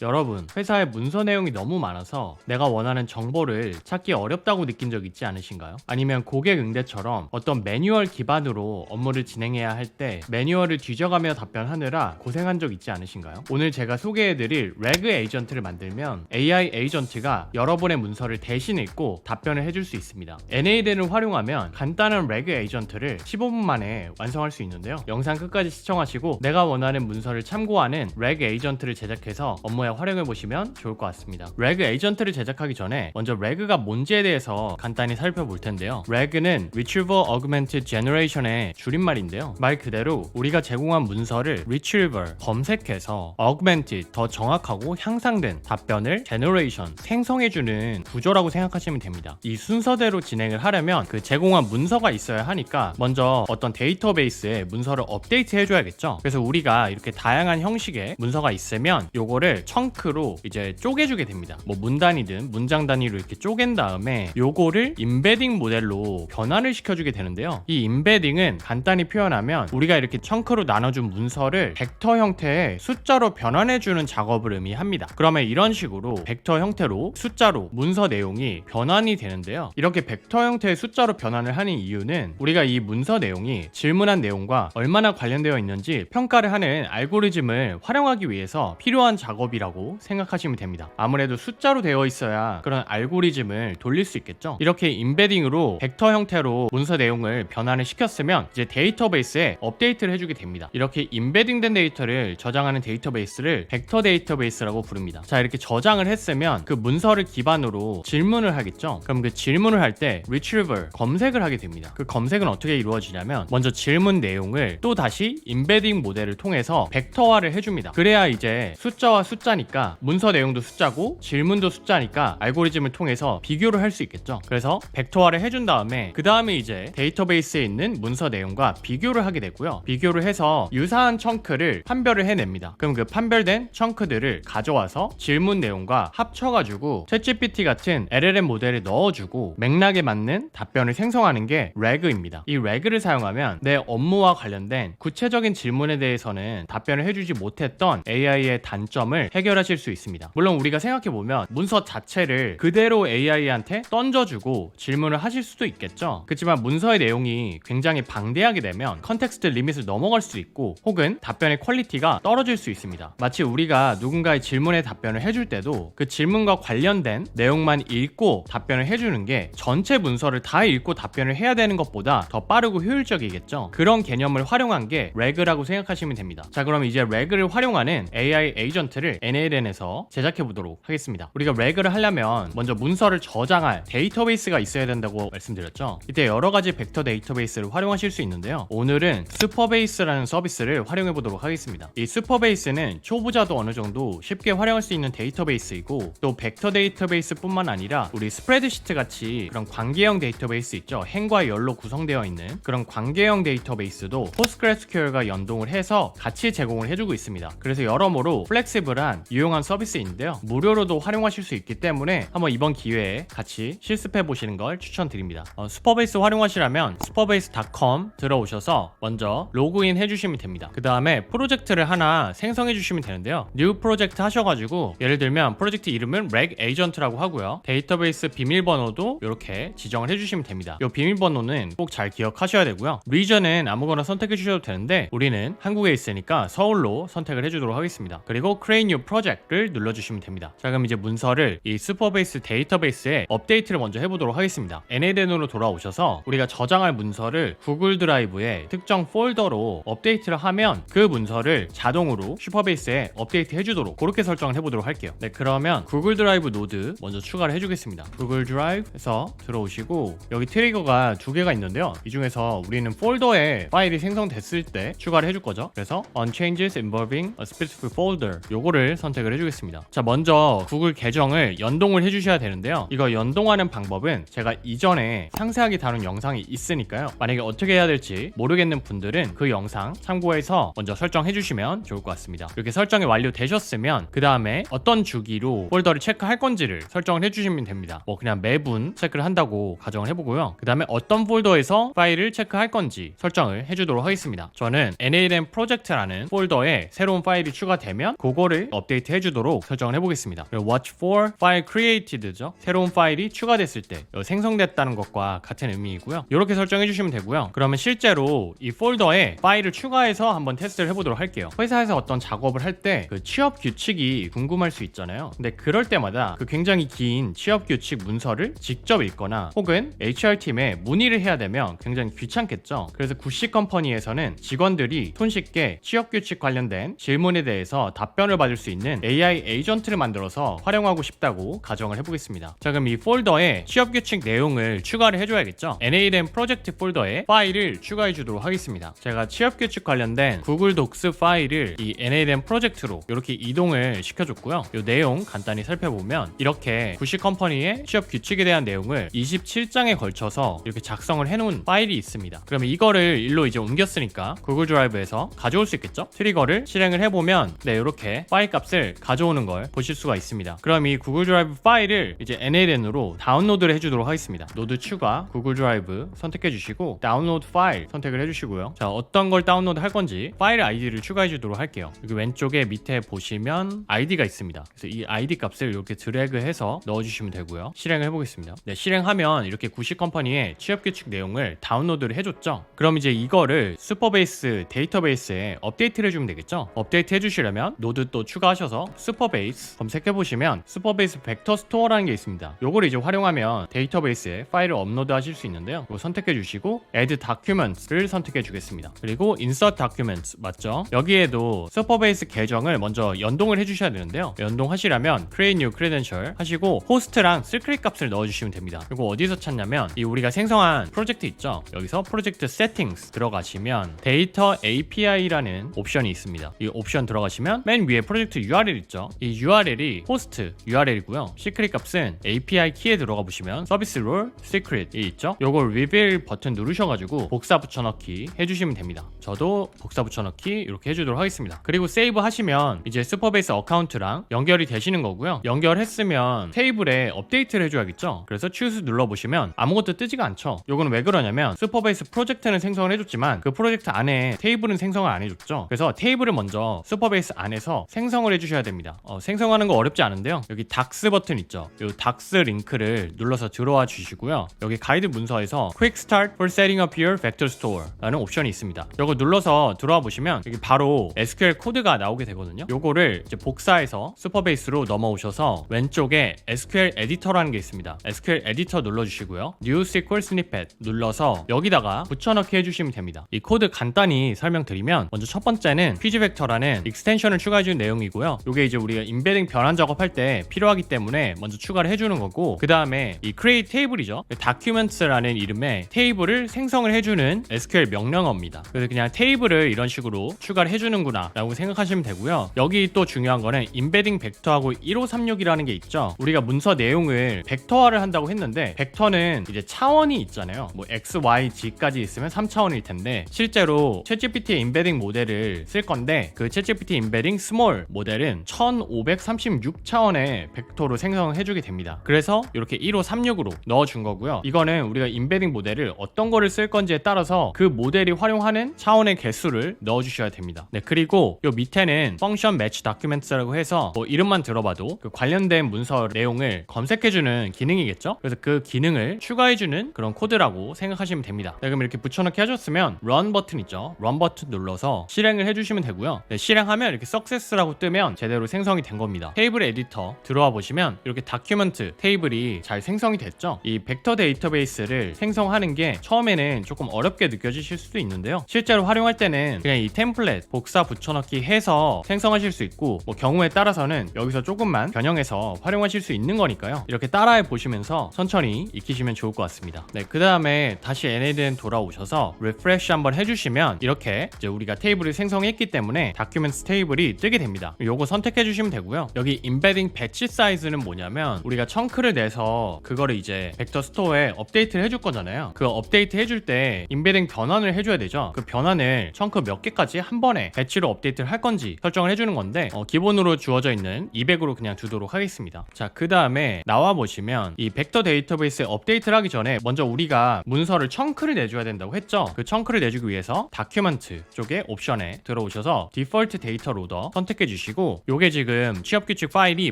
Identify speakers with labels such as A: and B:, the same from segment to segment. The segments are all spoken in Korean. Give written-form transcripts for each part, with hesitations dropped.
A: 여러분, 회사에 문서 내용이 너무 많아서 내가 원하는 정보를 찾기 어렵다고 느낀 적 있지 않으신가요? 아니면 고객 응대처럼 어떤 매뉴얼 기반으로 업무를 진행해야 할 때 매뉴얼을 뒤져가며 답변하느라 고생한 적 있지 않으신가요? 오늘 제가 소개해드릴 레그 에이전트를 만들면 AI 에이전트가 여러분의 문서를 대신 읽고 답변을 해줄 수 있습니다. NADN을 활용하면 간단한 레그 에이전트를 15분 만에 완성할 수 있는데요. 영상 끝까지 시청하시고 내가 원하는 문서를 참고하는 레그 에이전트를 제작해서 업무에 활용해보시면 좋을 것 같습니다. 레그 에이전트를 제작하기 전에 먼저 레그가 뭔지에 대해서 간단히 살펴볼 텐데요. 레그는 Retrieval Augmented Generation의 줄임말인데요. 말 그대로 우리가 제공한 문서를 Retrieval, 검색해서 Augmented, 더 정확하고 향상된 답변을 Generation, 생성해주는 구조라고 생각하시면 됩니다. 이 순서대로 진행을 하려면 그 제공한 문서가 있어야 하니까 먼저 어떤 데이터베이스에 문서를 업데이트 해줘야겠죠. 그래서 우리가 이렇게 다양한 형식의 문서가 있으면 요거를 청크로 이제 쪼개주게 됩니다. 뭐 문 단위든 문장 단위로 이렇게 쪼갠 다음에 요거를 임베딩 모델로 변환을 시켜주게 되는데요. 이 임베딩은 간단히 표현하면 우리가 이렇게 청크로 나눠준 문서를 벡터 형태의 숫자로 변환해주는 작업을 의미합니다. 그러면 이런 식으로 벡터 형태로 숫자로 문서 내용이 변환이 되는데요. 이렇게 벡터 형태의 숫자로 변환을 하는 이유는 우리가 이 문서 내용이 질문한 내용과 얼마나 관련되어 있는지 평가를 하는 알고리즘을 활용하기 위해서 필요한 작업이라고 생각하시면 됩니다. 아무래도 숫자로 되어 있어야 그런 알고리즘을 돌릴 수 있겠죠. 이렇게 임베딩으로 벡터 형태로 문서 내용을 변환을 시켰으면 이제 데이터베이스에 업데이트를 해주게 됩니다. 이렇게 임베딩된 데이터를 저장하는 데이터베이스를 벡터 데이터베이스라고 부릅니다. 자, 이렇게 저장을 했으면 그 문서를 기반으로 질문을 하겠죠. 그럼 그 질문을 할 때 retrieval, 검색을 하게 됩니다. 그 검색은 어떻게 이루어지냐면 먼저 질문 내용을 또 다시 임베딩 모델을 통해서 벡터화를 해줍니다. 그래야 이제 숫자와 숫자니까 문서 내용도 숫자고 질문도 숫자니까 알고리즘을 통해서 비교를 할 수 있겠죠. 그래서 벡터화를 해준 다음에 그 다음에 이제 데이터베이스에 있는 문서 내용과 비교를 하게 되고요. 비교를 해서 유사한 청크를 판별을 해냅니다. 그럼 그 판별된 청크들을 가져와서 질문 내용과 합쳐가지고 챗GPT 같은 LLM 모델에 넣어주고 맥락에 맞는 답변을 생성하는 게 레그입니다. 이 레그를 사용하면 내 업무와 관련된 구체적인 질문에 대해서는 답변을 해주지 못했던 AI의 단점을 해결하실 수 있습니다. 물론 우리가 생각해보면 문서 자체를 그대로 AI한테 던져주고 질문을 하실 수도 있겠죠. 그렇지만 문서의 내용이 굉장히 방대하게 되면 컨텍스트 리밋을 넘어갈 수 있고 혹은 답변의 퀄리티가 떨어질 수 있습니다. 마치 우리가 누군가의 질문에 답변을 해줄 때도 그 질문과 관련된 내용만 읽고 답변을 해주는 게 전체 문서를 다 읽고 답변을 해야 되는 것보다 더 빠르고 효율적이겠죠. 그런 개념을 활용한 게 레그라고 생각하시면 됩니다. 자, 그럼 이제 레그를 활용하는 AI 에이전트를 NALN에서 제작해 보도록 하겠습니다. 우리가 레그를 하려면 먼저 문서를 저장할 데이터베이스가 있어야 된다고 말씀드렸죠. 이때 여러 가지 벡터 데이터베이스를 활용하실 수 있는데요. 오늘은 슈퍼베이스라는 서비스를 활용해 보도록 하겠습니다. 이 슈퍼베이스는 초보자도 어느 정도 쉽게 활용할 수 있는 데이터베이스이고 또 벡터 데이터베이스 뿐만 아니라 우리 스프레드시트 같이 그런 관계형 데이터베이스 있죠. 행과 열로 구성되어 있는 그런 관계형 데이터베이스도 PostgreSQL과 연동을 해서 같이 제공을 해주고 있습니다. 그래서 여러모로 플렉시블한 유용한 서비스인데요. 무료로도 활용하실 수 있기 때문에 한번 이번 기회에 같이 실습해 보시는 걸 추천드립니다. 슈퍼베이스 활용하시려면 superbase.com 들어오셔서 먼저 로그인 해주시면 됩니다. 그 다음에 프로젝트를 하나 생성해 주시면 되는데요. New 프로젝트 하셔가지고 예를 들면 프로젝트 이름은 Reg Agent라고 하고요. 데이터베이스 비밀번호도 이렇게 지정을 해주시면 됩니다. 이 비밀번호는 꼭 잘 기억하셔야 되고요. 리전은 아무거나 선택해 주셔도 되는데 우리는 한국에 있으니까 서울로 선택을 해주도록 하겠습니다. 그리고 Create New Project를 눌러주시면 됩니다. 자, 그럼 이제 문서를 이 슈퍼베이스 데이터베이스에 업데이트를 먼저 해보도록 하겠습니다. NADN으로 돌아오셔서 우리가 저장할 문서를 구글 드라이브에 특정 폴더로 업데이트를 하면 그 문서를 자동으로 슈퍼베이스에 업데이트 해주도록 그렇게 설정을 해보도록 할게요. 네, 그러면 구글 드라이브 노드 먼저 추가를 해주겠습니다. 구글 드라이브에서 들어오시고 여기 트리거가 두 개가 있는데요. 이 중에서 우리는 폴더에 파일이 생성됐을 때 추가를 해줄 거죠. 그래서 on changes involving a specific folder 요거를 선택을 해주겠습니다. 자, 먼저 구글 계정을 연동을 해주셔야 되는데요. 이거 연동하는 방법은 제가 이전에 상세하게 다룬 영상이 있으니까요. 만약에 어떻게 해야 될지 모르겠는 분들은 그 영상 참고해서 먼저 설정해 주시면 좋을 것 같습니다. 이렇게 설정이 완료되셨으면 그 다음에 어떤 주기로 폴더를 체크할 건지를 설정을 해주시면 됩니다. 뭐 그냥 매분 체크를 한다고 가정을 해보고요. 그 다음에 어떤 폴더에서 파일을 체크할 건지 설정을 해주도록 하겠습니다. 저는 NALN 프로젝트라는 폴더에 새로운 파일이 추가되면 그거를 업데이트 업데이트 해주도록 설정을 해보겠습니다. 그리고 watch for file created죠. 새로운 파일이 추가됐을 때 생성됐다는 것과 같은 의미이고요. 이렇게 설정해 주시면 되고요. 그러면 실제로 이 폴더에 파일을 추가해서 한번 테스트를 해보도록 할게요. 회사에서 어떤 작업을 할 때 그 취업 규칙이 궁금할 수 있잖아요. 근데 그럴 때마다 그 굉장히 긴 취업 규칙 문서를 직접 읽거나 혹은 HR팀에 문의를 해야 되면 굉장히 귀찮겠죠. 그래서 구시 컴퍼니에서는 직원들이 손쉽게 취업 규칙 관련된 질문에 대해서 답변을 받을 수 있는 AI 에이전트를 만들어서 활용하고 싶다고 가정을 해보겠습니다. 자, 그럼 이 폴더에 취업 규칙 내용을 추가를 해줘야겠죠. NADM 프로젝트 폴더에 파일을 추가해 주도록 하겠습니다. 제가 취업 규칙 관련된 구글 독스 파일을 이 NADM 프로젝트로 이렇게 이동을 시켜줬고요. 이 내용 간단히 살펴보면 이렇게 구시 컴퍼니의 취업 규칙에 대한 내용을 27장에 걸쳐서 이렇게 작성을 해놓은 파일이 있습니다. 그러면 이거를 일로 이제 옮겼으니까 구글 드라이브에서 가져올 수 있겠죠? 트리거를 실행을 해보면 네, 이렇게 파일 값을 가져오는 걸 보실 수가 있습니다. 그럼 이 구글 드라이브 파일을 이제 NADM으로 다운로드를 해주도록 하겠습니다. 노드 추가 구글 드라이브 선택해 주시고 다운로드 파일 선택을 해주시고요. 자, 어떤 걸 다운로드 할 건지 파일 아이디를 추가해 주도록 할게요. 여기 왼쪽에 밑에 보시면 아이디가 있습니다. 그래서 이 아이디 값을 이렇게 드래그해서 넣어주시면 되고요. 실행을 해보겠습니다. 네, 실행하면 이렇게 구시 컴퍼니의 취업 규칙 내용을 다운로드를 해줬죠. 그럼 이제 이거를 슈퍼베이스 데이터베이스에 업데이트를 해주면 되겠죠. 업데이트 해주시려면 노드 또 추가하셔서 슈퍼베이스 검색해보시면 슈퍼베이스 벡터 스토어라는 게 있습니다. 요걸 이제 활용하면 데이터베이스에 파일을 업로드 하실 수 있는데요. 이거 선택해주시고 Add Documents를 선택해주겠습니다. 그리고 Insert Documents 맞죠? 여기에도 슈퍼베이스 계정을 먼저 연동을 해주셔야 되는데요. 연동하시려면 Create New Credential 하시고 호스트랑 시크릿 값을 넣어주시면 됩니다. 이거 어디서 찾냐면 이 우리가 생성한 프로젝트 있죠? 여기서 프로젝트 세팅스 들어가시면 데이터 API라는 옵션이 있습니다. 이 옵션 들어가시면 맨 위에 프로젝트 URL 있죠? 이 URL이 호스트 URL이고요. 시크릿 값은 API 키에 들어가 보시면 서비스 롤 시크릿이 있죠? 요걸 reveal 버튼 누르셔가지고 복사 붙여넣기 해주시면 됩니다. 저도 복사 붙여넣기 이렇게 해주도록 하겠습니다. 그리고 세이브 하시면 이제 슈퍼베이스 어카운트랑 연결이 되시는 거고요. 연결했으면 테이블에 업데이트를 해줘야겠죠? 그래서 choose 눌러보시면 아무것도 뜨지가 않죠. 요거는 왜 그러냐면 슈퍼베이스 프로젝트는 생성을 해줬지만 그 프로젝트 안에 테이블은 생성을 안 해줬죠. 그래서 테이블을 먼저 슈퍼베이스 안에서 생성을 해주셔야 됩니다. 생성하는 거 어렵지 않은데요. 여기 닥스 버튼 있죠. 이 닥스 링크를 눌러서 들어와 주시고요. 여기 가이드 문서에서 Quick Start for Setting Up Your Vector Store 라는 옵션이 있습니다. 이거 눌러서 들어와 보시면 여기 바로 SQL 코드가 나오게 되거든요. 요거를 이제 복사해서 슈퍼베이스로 넘어오셔서 왼쪽에 SQL 에디터라는 게 있습니다. SQL 에디터 눌러주시고요. New SQL Snippet 눌러서 여기다가 붙여넣기 해주시면 됩니다. 이 코드 간단히 설명드리면 먼저 첫 번째는 퀴즈벡터라는 익스텐션을 추가해주는 내용이고요. 요게 이제 우리가 인베딩 변환 작업할 때 필요하기 때문에 먼저 추가를 해주는 거고 그 다음에 이 create 테이블이죠. documents라는 이름의 테이블을 생성을 해주는 SQL 명령어입니다. 그래서 그냥 테이블을 이런 식으로 추가를 해주는구나 라고 생각하시면 되고요. 여기 또 중요한 거는 인베딩 벡터하고 1536이라는 게 있죠. 우리가 문서 내용을 벡터화를 한다고 했는데 벡터는 이제 차원이 있잖아요. 뭐 x, y, g까지 있으면 3차원일 텐데 실제로 챗GPT의 인베딩 모델을 쓸 건데 그 챗GPT 인베딩 스몰 모델은 1536차원의 벡터로 생성해주게 됩니다. 그래서 이렇게 1536으로 넣어준 거고요. 이거는 우리가 인베딩 모델을 어떤 거를 쓸 건지에 따라서 그 모델이 활용하는 차원의 개수를 넣어주셔야 됩니다. 네, 그리고 요 밑에는 펑션 매치 다큐멘트라고 해서 뭐 이름만 들어봐도 그 관련된 문서 내용을 검색해주는 기능이겠죠? 그래서 그 기능을 추가해주는 그런 코드라고 생각하시면 됩니다. 네, 그럼 이렇게 붙여넣기 하셨으면 run 버튼 있죠? run 버튼 눌러서 실행을 해주시면 되고요. 네, 실행하면 이렇게 success라고 뜨면 제대로 생성이 된 겁니다. 테이블 에디터 들어와 보시면 이렇게 다큐멘트 테이블이 잘 생성이 됐죠? 이 벡터 데이터베이스를 생성하는 게 처음에는 조금 어렵게 느껴지실 수도 있는데요. 실제로 활용할 때는 그냥 이 템플릿 복사 붙여넣기 해서 생성하실 수 있고 뭐 경우에 따라서는 여기서 조금만 변형해서 활용하실 수 있는 거니까요. 이렇게 따라해 보시면서 천천히 익히시면 좋을 것 같습니다. 네, 그 다음에 다시 NADM 돌아오셔서 리프레시 한번 해주시면 이렇게 이제 우리가 테이블을 생성했기 때문에 다큐멘트 테이블이 뜨게 됩니다. 요거 선택해 주시면 되고요. 여기 인베딩 배치 사이즈는 뭐냐면 우리가 청크를 내서 그거를 이제 벡터 스토어에 업데이트를 해줄 거잖아요. 그 업데이트 해줄 때 인베딩 변환을 해줘야 되죠. 그 변환을 청크 몇 개까지 한 번에 배치로 업데이트를 할 건지 설정을 해주는 건데 기본으로 주어져 있는 200으로 그냥 두도록 하겠습니다. 자, 그 다음에 나와 보시면 이 벡터 데이터베이스에 업데이트를 하기 전에 먼저 우리가 문서를 청크를 내줘야 된다고 했죠. 그 청크를 내주기 위해서 다큐멘트 쪽에 옵션에 들어오셔서 디폴트 데이터 로더 선택해 주시고 해주시고, 요게 지금 취업규칙 파일이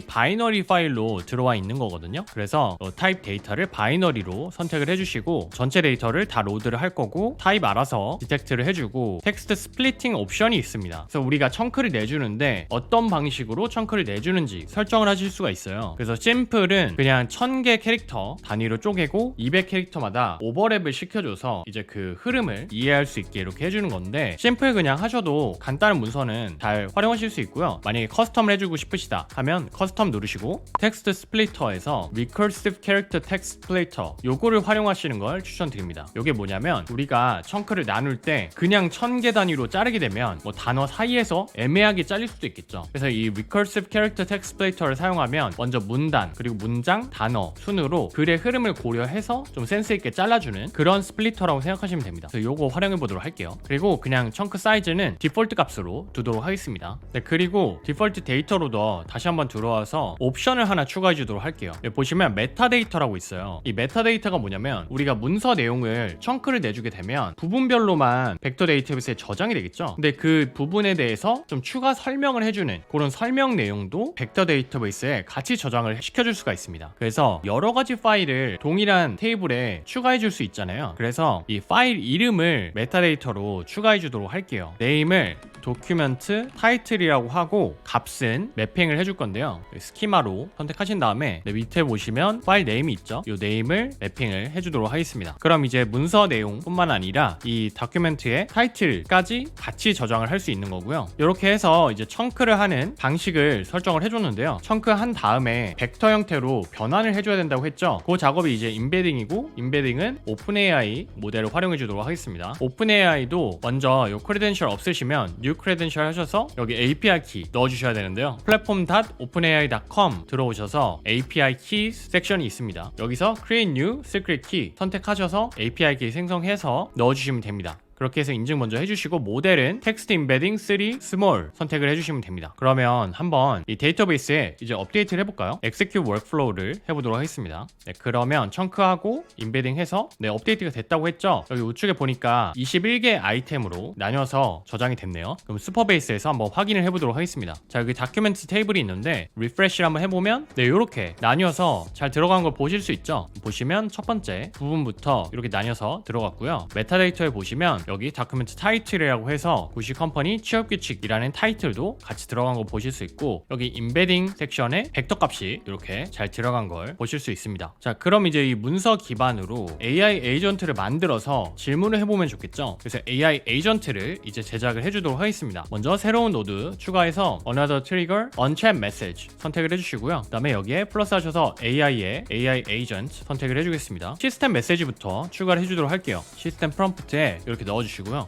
A: 바이너리 파일로 들어와 있는 거거든요. 그래서 타입 데이터를 바이너리로 선택을 해주시고, 전체 데이터를 다 로드를 할 거고, 타입 알아서 디텍트를 해주고, 텍스트 스플리팅 옵션이 있습니다. 그래서 우리가 청크를 내주는데 어떤 방식으로 청크를 내주는지 설정을 하실 수가 있어요. 그래서 심플은 그냥 1000개 캐릭터 단위로 쪼개고 200캐릭터마다 오버랩을 시켜줘서 이제 그 흐름을 이해할 수 있게 이렇게 해주는 건데, 심플 그냥 하셔도 간단한 문서는 잘 활용하실 수 있고요. 만약에 커스텀을 해주고 싶으시다 하면 커스텀 누르시고, 텍스트 스플리터에서 Recursive Character Text Splitter 요거를 활용하시는 걸 추천드립니다. 요게 뭐냐면, 우리가 청크를 나눌 때 그냥 1000개 단위로 자르게 되면 뭐 단어 사이에서 애매하게 잘릴 수도 있겠죠. 그래서 이 Recursive Character Text Splitter를 사용하면 먼저 문단, 그리고 문장, 단어 순으로 글의 흐름을 고려해서 좀 센스 있게 잘라주는 그런 스플리터라고 생각하시면 됩니다. 그래서 요거 활용해 보도록 할게요. 그리고 그냥 청크 사이즈는 디폴트 값으로 두도록 하겠습니다. 네, 그리고 디폴트 데이터 로더 다시 한번 들어와서 옵션을 하나 추가해 주도록 할게요. 여기 보시면 메타데이터라고 있어요. 이 메타데이터가 뭐냐면, 우리가 문서 내용을 청크를 내주게 되면 부분별로만 벡터 데이터베이스에 저장이 되겠죠. 근데 그 부분에 대해서 좀 추가 설명을 해주는 그런 설명 내용도 벡터 데이터베이스에 같이 저장을 시켜줄 수가 있습니다. 그래서 여러 가지 파일을 동일한 테이블에 추가해 줄 수 있잖아요. 그래서 이 파일 이름을 메타데이터로 추가해 주도록 할게요. 네임을 도큐멘트 타이틀이라고 하고, 값은 매핑을 해줄 건데요. 스키마로 선택하신 다음에 밑에 보시면 파일 네임이 있죠. 이 네임을 매핑을 해주도록 하겠습니다. 그럼 이제 문서 내용뿐만 아니라 이 다큐멘트의 타이틀까지 같이 저장을 할 수 있는 거고요. 이렇게 해서 이제 청크를 하는 방식을 설정을 해줬는데요. 청크 한 다음에 벡터 형태로 변환을 해줘야 된다고 했죠. 그 작업이 이제 인베딩이고, 인베딩은 오픈AI 모델을 활용해 주도록 하겠습니다. 오픈AI도 먼저 이 크레덴셜 없으시면 뉴 크레덴셜 하셔서 여기 API 키 넣어주셔야 되는데요. platform.openai.com 들어오셔서 API 키 섹션이 있습니다. 여기서 Create New Secret Key 선택하셔서 API 키 생성해서 넣어주시면 됩니다. 그렇게 해서 인증 먼저 해주시고, 모델은 텍스트 임베딩 3 스몰 선택을 해주시면 됩니다. 그러면 한번 이 데이터베이스에 이제 업데이트를 해볼까요? execute workflow를 해보도록 하겠습니다. 네, 그러면 청크하고 임베딩 해서 업데이트가 됐다고 했죠? 여기 우측에 보니까 21개 아이템으로 나뉘어서 저장이 됐네요. 그럼 슈퍼베이스에서 한번 확인을 해보도록 하겠습니다. 자, 여기 다큐멘트 테이블이 있는데 리프레시를 한번 해보면 이렇게 나뉘어서 잘 들어간 걸 보실 수 있죠? 보시면 첫 번째 부분부터 이렇게 나뉘어서 들어갔고요. 메타데이터에 보시면 여기 다큐멘트 타이틀이라고 해서 구시 컴퍼니 취업규칙이라는 타이틀도 같이 들어간 거 보실 수 있고, 여기 임베딩 섹션에 벡터 값이 이렇게 잘 들어간 걸 보실 수 있습니다. 자, 그럼 이제 이 문서 기반으로 AI 에이전트를 만들어서 질문을 해보면 좋겠죠. 그래서 AI 에이전트를 이제 제작을 해주도록 하겠습니다. 먼저 새로운 노드 추가해서 Another Trigger On-Chat Message 선택을 해주시고요. 그 다음에 여기에 플러스 하셔서 AI의 AI 에이전트 선택을 해주겠습니다. 시스템 메시지부터 추가를 해주도록 할게요. 시스템 프롬프트에 이렇게 넣어주시고요.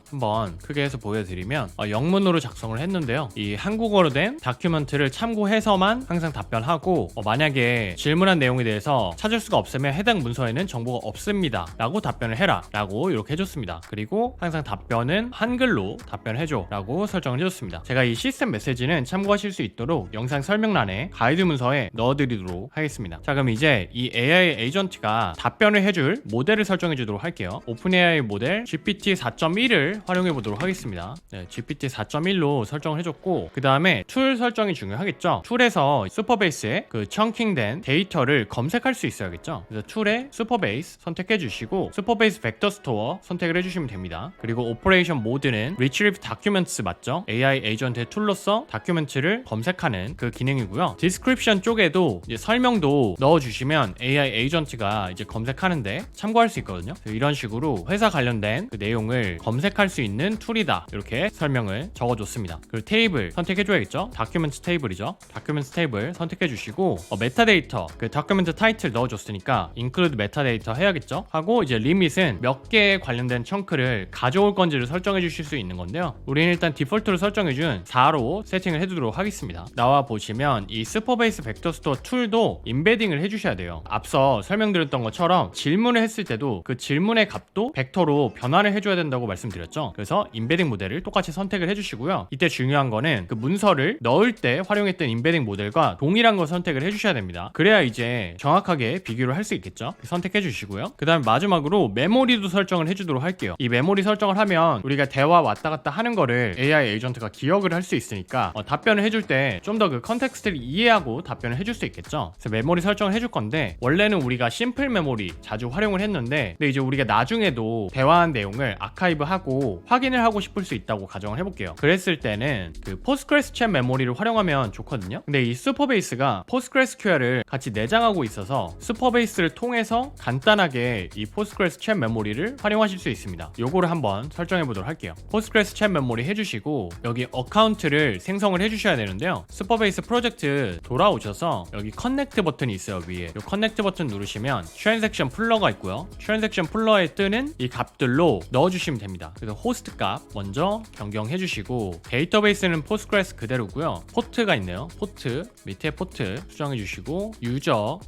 A: 한번 크게 해서 보여드리면 영문으로 작성을 했는데요. 이 한국어로 된 다큐멘트를 참고해서만 항상 답변하고, 만약에 질문한 내용에 대해서 찾을 수가 없으면 해당 문서에는 정보가 없습니다 라고 답변을 해라 라고 이렇게 해줬습니다. 그리고 항상 답변은 한글로 답변해줘 라고 설정을 해줬습니다. 제가 이 시스템 메시지는 참고하실 수 있도록 영상 설명란에 가이드 문서에 넣어드리도록 하겠습니다. 자, 그럼 이제 이 AI 에이전트가 답변을 해줄 모델을 설정해 주도록 할게요. 오픈AI 모델 GPT 4.1을 활용해 보도록 하겠습니다. 네, GPT 4.1로 설정을 해줬고, 그 다음에 툴 설정이 중요하겠죠. 툴에서 슈퍼베이스에 그 청킹된 데이터를 검색할 수 있어야겠죠. 그래서 툴에 슈퍼베이스 선택해 주시고, 슈퍼베이스 벡터 스토어 선택을 해주시면 됩니다. 그리고 오퍼레이션 모드는 Retrieve Documents 맞죠? AI 에이전트의 툴로서 다큐멘트를 검색하는 그 기능이고요. Description 쪽에도 이제 설명도 넣어주시면 AI 에이전트가 이제 검색하는데 참고할 수 있거든요. 이런 식으로 회사 관련된 그 내용을 검색할 수 있는 툴이다 이렇게 설명을 적어줬습니다. 그리고 테이블 선택해줘야겠죠. 다큐멘트 테이블이죠. 다큐멘트 테이블 선택해주시고, 메타데이터 그 다큐멘트 타이틀 넣어줬으니까 include 메타데이터 해야겠죠. 하고 이제 리밋은 몇 개에 관련된 청크를 가져올 건지를 설정해 주실 수 있는 건데요. 우리는 일단 디폴트로 설정해준 4로 세팅을 해두도록 하겠습니다. 나와 보시면 이 슈퍼베이스 벡터 스토어 툴도 임베딩을 해주셔야 돼요. 앞서 설명드렸던 것처럼 질문을 했을 때도 그 질문의 값도 벡터로 변환을 해줘야 된다고 된다고 말씀드렸죠. 그래서 인베딩 모델을 똑같이 선택을 해주시고요. 이때 중요한 거는 그 문서를 넣을 때 활용했던 인베딩 모델과 동일한 거 선택을 해주셔야 됩니다. 그래야 이제 정확하게 비교를 할 수 있겠죠. 선택해 주시고요. 그 다음에 마지막으로 메모리도 설정을 해주도록 할게요. 이 메모리 설정을 하면 우리가 대화 왔다 갔다 하는 거를 AI 에이전트가 기억을 할 수 있으니까 답변을 해줄 때 좀 더 그 컨텍스트를 이해하고 답변을 해줄 수 있겠죠. 그래서 메모리 설정을 해줄 건데, 원래는 우리가 심플 메모리 자주 활용을 했는데, 근데 이제 우리가 나중에도 대화한 내용을 아카이브하고 확인을 하고 싶을 수 있다고 가정을 해볼게요. 그랬을 때는 그 포스트그레스QL 메모리를 활용하면 좋거든요. 근데 이 슈퍼베이스가 포스트그레스QL을 같이 내장하고 있어서 슈퍼베이스를 통해서 간단하게 이 포스트그레스QL 메모리를 활용하실 수 있습니다. 요거를 한번 설정해 보도록 할게요. 포스트그레스QL 메모리 해주시고 여기 어카운트를 생성을 해주셔야 되는데요. 슈퍼베이스 프로젝트 돌아오셔서 여기 커넥트 버튼이 있어요. 위에 이 커넥트 버튼 누르시면 트랜잭션 풀러가 있고요. 트랜잭션 풀러에 뜨는 이 값들로 넣어주시면 됩니다. 그래서 호스트 값 먼저 변경해 주시고, 데이터베이스는 포스트그레스 그대로고요. 포트가 있네요. 포트 밑에 포트 수정해 주시고, 유저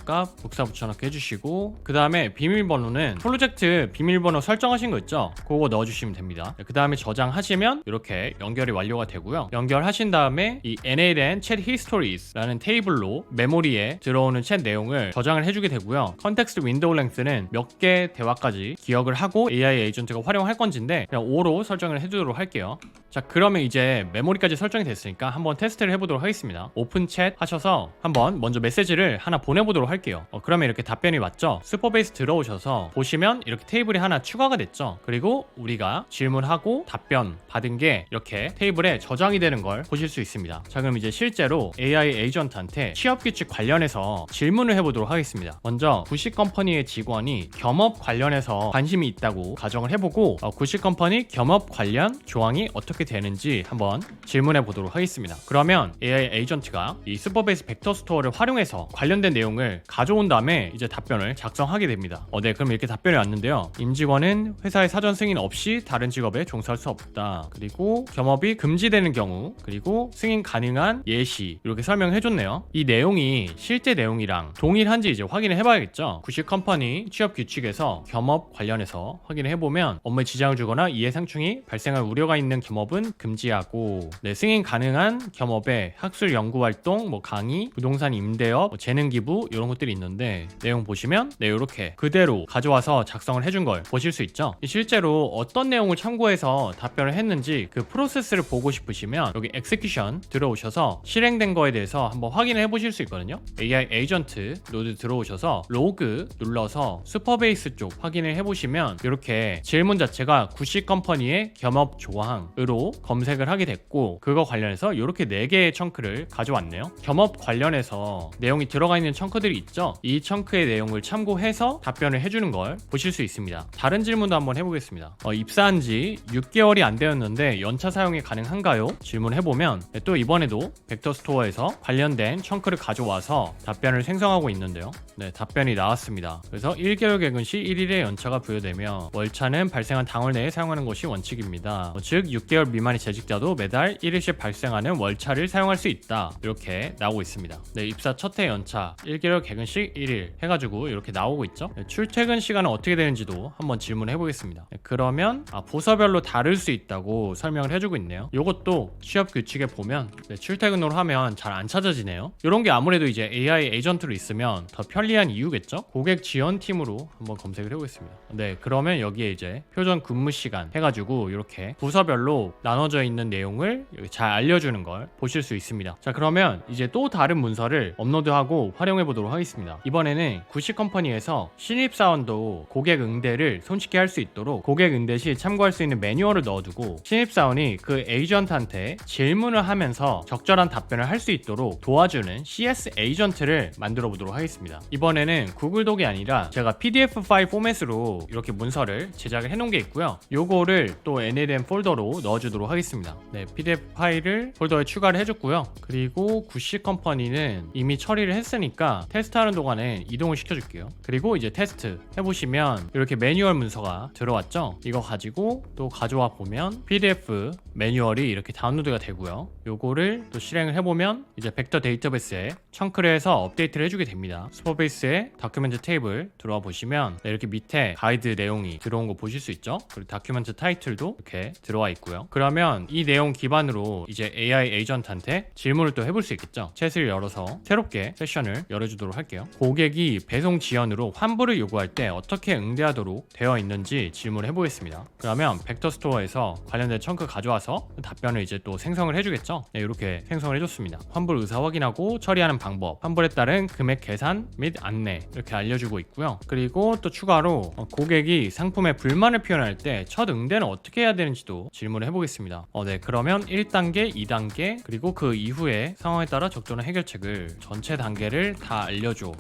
A: 값 복사 붙여넣기 해주시고, 그 다음에 비밀번호는 프로젝트 비밀번호 설정하신 거 있죠? 그거 넣어주시면 됩니다. 그 다음에 저장하시면 이렇게 연결이 완료가 되고요. 연결하신 다음에 이 NAN Chat Histories 라는 테이블로 메모리에 들어오는 챗 내용을 저장을 해주게 되고요. 컨텍스트 윈도우 랭스는 몇 개 대화까지 기억을 하고 AI 에이전트가 활용할 건지인데 그냥 5로 설정을 해두도록 할게요. 자, 그러면 이제 메모리까지 설정이 됐으니까 한번 테스트를 해보도록 하겠습니다. 오픈 챗 하셔서 한번 먼저 메시지를 하나 보내보도록 할게요. 그러면 이렇게 답변이 왔죠. 슈퍼베이스 들어오셔서 보시면 이렇게 테이블이 하나 추가가 됐죠. 그리고 우리가 질문하고 답변 받은 게 이렇게 테이블에 저장이 되는 걸 보실 수 있습니다. 자, 그럼 이제 실제로 AI 에이전트한테 취업규칙 관련해서 질문을 해보도록 하겠습니다. 먼저 구시컴퍼니의 직원이 겸업 관련해서 관심이 있다고 가정을 해보고, 구시컴퍼니 겸업 관련 조항이 어떻게 되는지 한번 질문해 보도록 하겠습니다. 그러면 AI 에이전트가 이 슈퍼베이스 벡터 스토어를 활용해서 관련된 내용을 가져온 다음에 이제 답변을 작성하게 됩니다. 네, 그럼 이렇게 답변이 왔는데요. 임직원은 회사의 사전 승인 없이 다른 직업에 종사할 수 없다. 그리고 겸업이 금지되는 경우, 그리고 승인 가능한 예시, 이렇게 설명해 줬네요. 이 내용이 실제 내용이랑 동일한지 이제 확인을 해봐야겠죠. 구시컴퍼니 취업 규칙에서 겸업 관련해서 확인을 해보면 업무에 지장을 주거나 이해상충이 발생할 우려가 있는 겸업은 금지하고, 네, 승인 가능한 겸업에 학술 연구활동, 강의, 부동산 임대업, 재능 기부 이런 것들이 있는데 내용 보시면 네, 이렇게 그대로 가져와서 작성을 해준 걸 보실 수 있죠. 실제로 어떤 내용을 참고해서 답변을 했는지 그 프로세스를 보고 싶으시면 여기 execution 들어오셔서 실행된 거에 대해서 한번 확인을 해보실 수 있거든요. AI 에이전트 노드 들어오셔서 로그 눌러서 슈퍼베이스 쪽 확인을 해보시면 이렇게 질문 자체가 구시컴퍼니의 겸업 조항으로 검색을 하게 됐고, 그거 관련해서 이렇게 4개의 청크를 가져왔네요. 겸업 관련해서 내용이 들어가 있는 청크들이 있죠. 이 청크의 내용을 참고해서 답변을 해주는 걸 보실 수 있습니다. 다른 질문도 한번 해보겠습니다. 입사한 지 6개월이 안 되었는데 연차 사용이 가능한가요? 질문해보면 또 이번에도 벡터 스토어에서 관련된 청크를 가져와서 답변을 생성하고 있는데요. 네, 답변이 나왔습니다. 그래서 1개월 개근 시 1일의 연차가 부여되며 월차는 발생한 당월 내에 사용하는 것이 원칙입니다. 즉 6개월 미만의 재직자도 매달 1일씩 발생하는 월차를 사용할 수 있다. 이렇게 나오고 있습니다. 네, 입사 첫 해 연차 1개월 개근 시 1일 해가지고 이렇게 나오고 있죠. 네, 출퇴근 시간은 어떻게 되는지도 한번 질문해 보겠습니다. 네, 그러면 부서별로 다를 수 있다고 설명을 해주고 있네요. 이것도 취업 규칙에 보면 출퇴근으로 하면 잘 안 찾아지네요. 이런 게 아무래도 이제 AI 에이전트로 있으면 더 편리한 이유겠죠. 고객 지원팀으로 한번 검색을 해보겠습니다. 네, 그러면 여기에 이제 표준 근무 시간 해가지고 이렇게 부서별로 나눠져 있는 내용을 잘 알려주는 걸 보실 수 있습니다. 자, 그러면 이제 또 다른 문서를 업로드하고 활용해 보도록 하겠습니다. 이번에는 구시컴퍼니에서 신입사원도 고객 응대를 손쉽게 할 수 있도록 고객 응대 시 참고할 수 있는 매뉴얼을 넣어두고, 신입사원이 그 에이전트한테 질문을 하면서 적절한 답변을 할 수 있도록 도와주는 CS 에이전트를 만들어 보도록 하겠습니다. 이번에는 구글 독이 아니라 제가 PDF 파일 포맷으로 이렇게 문서를 제작을 해놓은 게 있고요. 요거를 또 NLM 폴더로 넣어주도록 하겠습니다. 네, PDF 파일을 폴더에 추가를 해줬고요. 그리고 구시컴퍼니는 이미 처리를 했으니까 테스트하는 동안에 이동을 시켜줄게요. 그리고 이제 테스트 해보시면 이렇게 매뉴얼 문서가 들어왔죠. 이거 가지고 또 가져와 보면 PDF 매뉴얼이 이렇게 다운로드가 되고요. 요거를 또 실행을 해보면 이제 벡터 데이터베이스에 청크를 해서 업데이트를 해주게 됩니다. 슈퍼베이스의 다큐멘트 테이블 들어와 보시면 이렇게 밑에 가이드 내용이 들어온 거 보실 수 있죠. 그리고 다큐멘트 타이틀도 이렇게 들어와 있고요. 그러면 이 내용 기반으로 이제 AI 에이전트한테 질문을 또 해볼 수 있겠죠. 챗을 열어서 새롭게 세션을 열어주도록 할게요. 고객이 배송 지연으로 환불을 요구할 때 어떻게 응대하도록 되어 있는지 질문을 해보겠습니다. 그러면 벡터 스토어에서 관련된 청크 가져와서 답변을 이제 또 생성을 해주겠죠. 네, 이렇게 생성을 해줬습니다. 환불 의사 확인하고 처리하는 방법, 환불에 따른 금액 계산 및 안내 이렇게 알려주고 있고요. 그리고 또 추가로 고객이 상품에 불만을 표현할 때 첫 응대는 어떻게 해야 되는지도 질문을 해보겠습니다. 네, 그러면 1단계, 2단계 그리고 그 이후에 상황에 따라 적절한 해결책을 전체 단계를 다 알려줘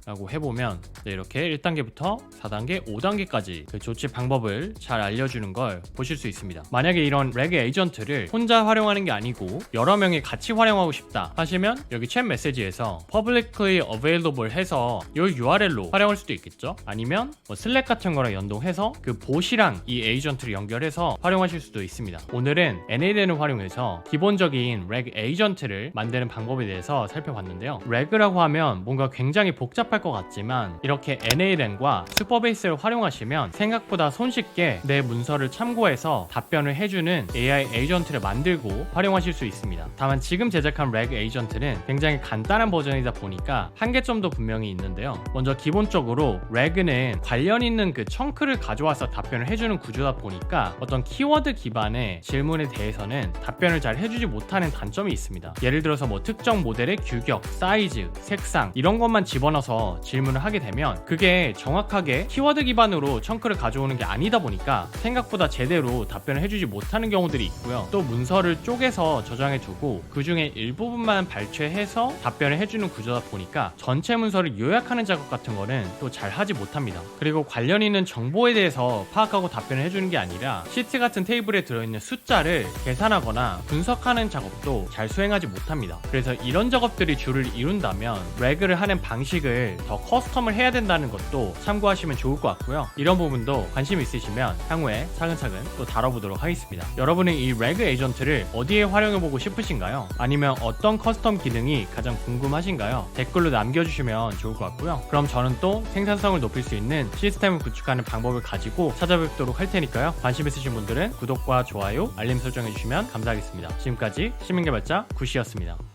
A: 라고 해보면 이렇게 1단계부터 4단계, 5단계까지 그 조치 방법을 잘 알려주는 걸 보실 수 있습니다. 만약에 이런 렉 에이전트를 혼자 활용하는 게 아니고 여러 명이 같이 활용하고 싶다 하시면 여기 챗 메시지에서 publicly available 해서 이 URL로 활용할 수도 있겠죠. 아니면 뭐 슬랙 같은 거랑 연동해서 그 봇이랑 이 에이전트를 연결해서 활용하실 수도 있습니다. 오늘은 NAL을 활용해서 기본적인 렉 에이전트를 만드는 방법에 대해서 살펴봤는데요. 렉이라고 하면 뭔가 굉장히 복잡할 것 같지만 이렇게 NAL과 슈퍼베이스를 활용하시면 생각보다 손쉽게 내 문서를 참고해서 답변을 해주는 AI 에이전트를 만들고 활용하실 수 있습니다. 다만 지금 제작한 렉 에이전트는 굉장히 간단한 버전이다 보니까 한계점도 분명히 있는데요. 먼저 기본적으로 렉은 관련 있는 그 청크를 가져와서 답변을 해주는 구조다 보니까 어떤 키워드 기반의 질문에 대해서는 답변을 잘 해주지 못하는 단점이 있습니다. 예를 들어서 뭐 특정 모델의 규격, 사이즈, 색상 이런 것만 집어넣어서 질문을 하게 되면 그게 정확하게 키워드 기반으로 청크를 가져오는 게 아니다 보니까 생각보다 제대로 답변을 해주지 못하는 경우들이 있고요. 또 문서를 쪼개서 저장해 두고 그 중에 일부분만 발췌해서 답변을 해주는 구조다 보니까 전체 문서를 요약하는 작업 같은 거는 또 잘 하지 못합니다. 그리고 관련 있는 정보에 대해서 파악하고 답변을 해주는 게 아니라 시트 같은 테이블에 들어있는 숫자를 계산하거나 분석하는 작업도 잘 수행하지 못합니다. 그래서 이런 작업들이 주를 이룬다면 렉을 하는 방식을 더 커스텀을 해야 된다는 것도 참고하시면 좋을 것 같고요. 이런 부분도 관심 있으시면 향후에 차근차근 또 다뤄보도록 하겠습니다. 여러분은 이 렉 에이전트를 어디에 활용해보고 싶으신가요? 아니면 어떤 커스텀 기능이 가장 궁금하신가요? 댓글로 남겨주시면 좋을 것 같고요. 그럼 저는 또 생산성을 높일 수 있는 시스템을 구축하는 방법을 가지고 찾아뵙도록 할 테니까요. 관심 있으신 분들은 구독과 좋아요, 알림 설정해주시면 감사하겠습니다. 지금까지 시민개발자 구시였습니다.